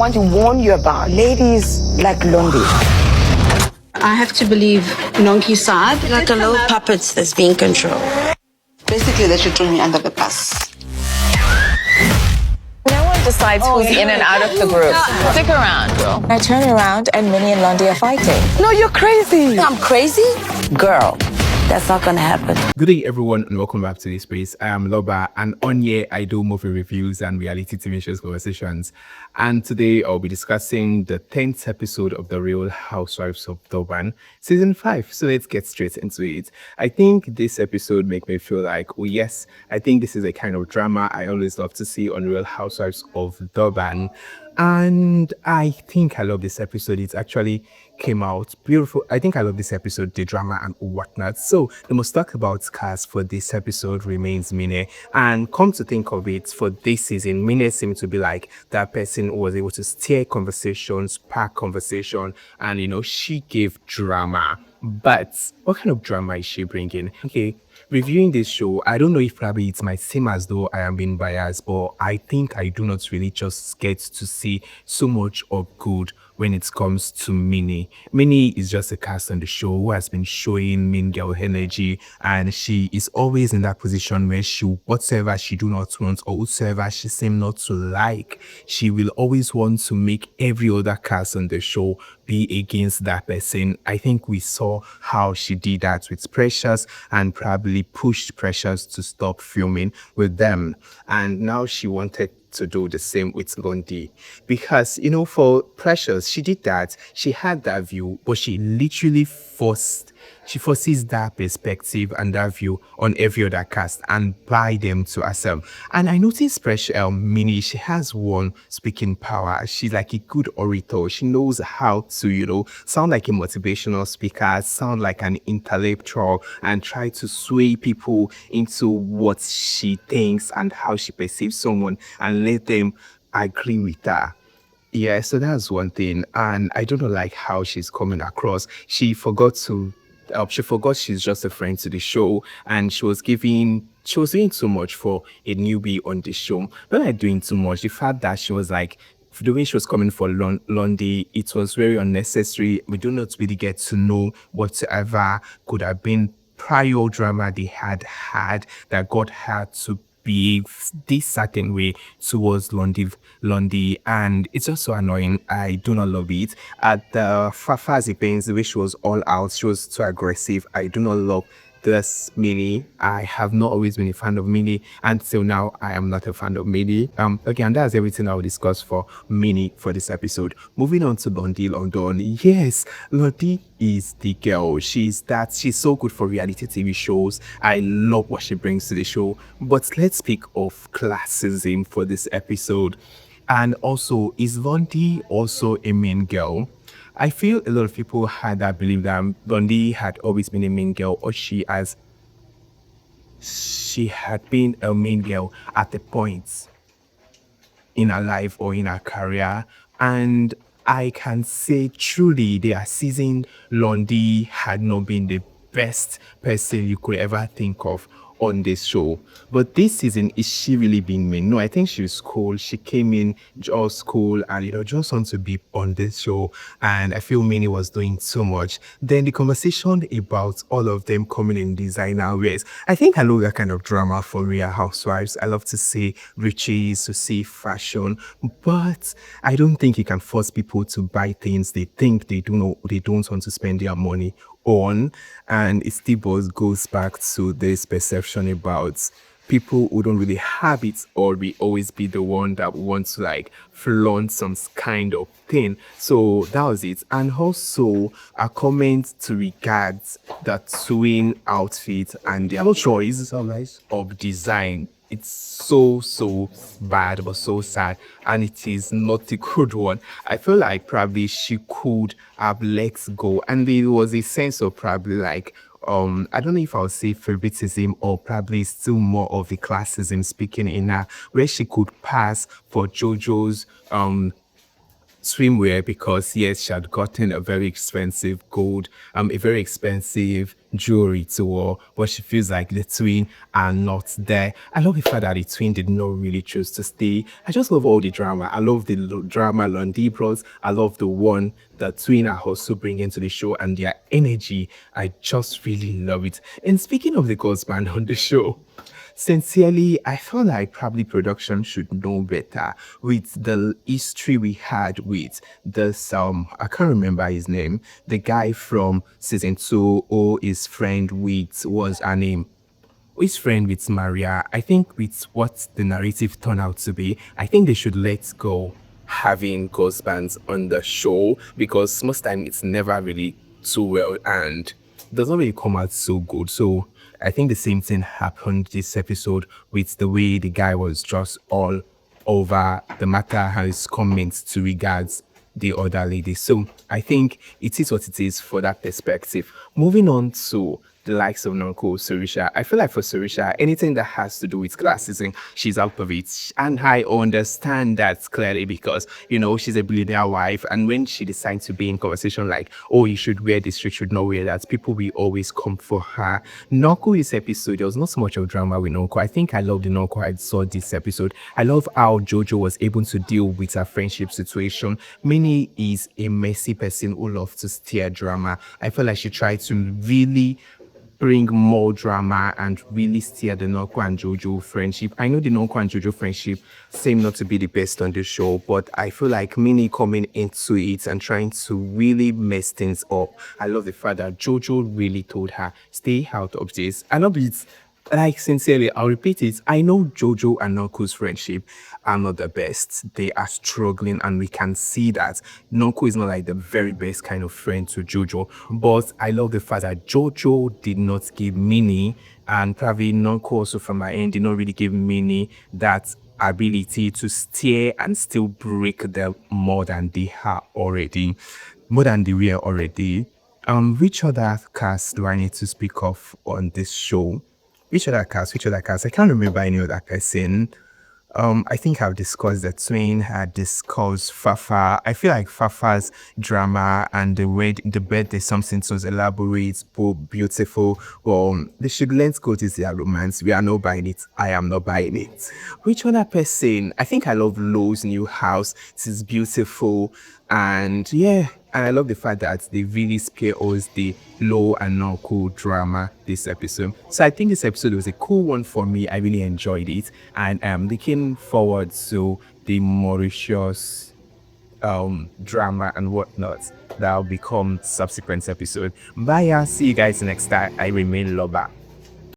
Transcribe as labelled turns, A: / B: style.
A: want to warn you about ladies like Londi.
B: I have to believe Nonku's side.
C: Like a little puppet that's being controlled.
D: Basically, they should throw me under the bus.
E: No one decides who's in and out of the group. Stick around, girl.
F: I turn around and Minnie and Londi are fighting.
A: No, you're crazy.
C: I'm crazy? Girl, that's not gonna happen.
G: Good day everyone and welcome back to this space. I am Loba and on here I do movie reviews and reality TV shows conversations, and today I'll be discussing the 10th episode of the Real Housewives of Durban season 5. So let's get straight into it. I think this episode make me feel like, oh yes, I think this is a kind of drama I always love to see on Real Housewives of Durban. And I think I love this episode. It actually came out beautiful. I think I love this episode, the drama and whatnot. So the most talked about cast for this episode remains Mine. And come to think of it, for this season, Mine seemed to be like that person who was able to steer conversations, spark conversation, and she gave drama. But what kind of drama is she bringing? Okay, reviewing this show, I don't know if probably it might seem as though I am being biased, but I think I do not really just get to see so much of good when it comes to Minnie. Minnie is just a cast on the show who has been showing mean girl energy, and she is always in that position where whatever she do not want or whatsoever she seem not to like, she will always want to make every other cast on the show be against that person. I think we saw how she did that with Precious and probably pushed Precious to stop filming with them. And now she wanted to do the same with Londi, because for Precious, she did that, she had that view, but she literally forces that perspective and that view on every other cast and buy them to herself. And I noticed Precious, Minnie, she has one speaking power. She's like a good orator. She knows how to sound like a motivational speaker, sound like an intellectual, and try to sway people into what she thinks and how she perceives someone and let them agree with her. Yeah, so that's one thing. And I don't know like how she's coming across. She forgot she's just a friend to the show, and she was doing too much for a newbie on the show. Not like doing too much, the fact that she was like, the way she was coming for Londi, it was very unnecessary. We do not really get to know whatever could have been prior drama they had that got her to behave this certain way towards Londi, and it's just so annoying. I do not love it. At the Fafa's events, the way she was all out, she was too aggressive. I do not love this Minnie. I have not always been a fan of Minnie until now. I am not a fan of Minnie. Okay, and that's everything I will discuss for Minnie for this episode. Moving on to Londi London. Yes, Londi is the girl. She's so good for reality TV shows. I love what she brings to the show. But let's speak of classism for this episode. And also, is Londi also a mean girl? I feel a lot of people had that belief that Londi had always been a mean girl, or she had been a mean girl at a point in her life or in her career. And I can say truly their season, Londi had not been the best person you could ever think of on this show. But this season, is she really being mean? No, I think she's cool. She came in just cool and just want to be on this show, and I feel Minnie was doing so much. Then the conversation about all of them coming in designer wears, I think I love that kind of drama for Real Housewives. I love to see riches, to see fashion, but I don't think you can force people to buy things they think they don't want to spend their money on. And it still goes back to this perception about people who don't really have it, or we always be the one that wants to like flaunt some kind of thing. So that was it. And also a comment to regards the twin outfit and their choice of design. It's so bad but so sad, and it is not a good one. I feel like probably she could have let go, and there was a sense of probably like I don't know if I would say favoritism, or probably still more of a classism speaking in her, where she could pass for JoJo's swimwear, because yes, she had gotten a very expensive jewelry to her, but she feels like the twin are not there. I love the fact that the twin did not really choose to stay. I just love all the drama. I love the drama Lundy bros. I love the one the twin are also bringing to the show and their energy. I just really love it. And speaking of the girls band on the show, sincerely, I feel like probably production should know better with the history we had with this I can't remember his name, the guy from season 2 who is friend with was her name, who is friend with Maria. I think with what the narrative turned out to be, I think they should let go having ghost bands on the show, because most time it's never really too well and does not really come out so good. So I think the same thing happened this episode with the way the guy was just all over the matter and his comments to regards the other lady. So I think it is what it is for that perspective. Moving on to the likes of Nonku, Sorisha. I feel like for Sorisha, anything that has to do with classism, she's out of it. And I understand that clearly because, you know, she's a billionaire wife. And when she decides to be in conversation like, oh, you should wear this, you should not wear that, people will always come for her. Nonku, this episode, there was not so much of drama with Nonku. I think I love the Nonku I saw this episode. I love how Jojo was able to deal with her friendship situation. Minnie is a messy person who loves to steer drama. I feel like she tried to really bring more drama and really steer the Nonku and Jojo friendship. I know the Nonku and Jojo friendship seem not to be the best on the show, but I feel like Minnie coming into it and trying to really mess things up. I love the fact that Jojo really told her, stay out of this. I love it. Like, sincerely, I'll repeat it. I know Jojo and Nonku's friendship are not the best. They are struggling, and we can see that Nonku is not like the very best kind of friend to Jojo. But I love the fact that Jojo did not give Minnie, and probably Nonku also from my end did not really give Minnie that ability to steer and still break them more than they are already, more than they were already. Which other cast do I need to speak of on this show? Which other cast? I can't remember any other person. I think I've discussed the twin. I discussed Fafa. I feel like Fafa's drama and the way the birthday something so elaborate, but beautiful. They should let's go to their romance. We are not buying it. I am not buying it. Which other person? I think I love Lo's new house. It is beautiful. And yeah, and I love the fact that they really spare us the low and not cool drama this episode. So I think this episode was a cool one for me. I really enjoyed it, and I'm looking forward to the Mauritius drama and whatnot that will become subsequent episode. Bye, see you guys next time. I remain Loba.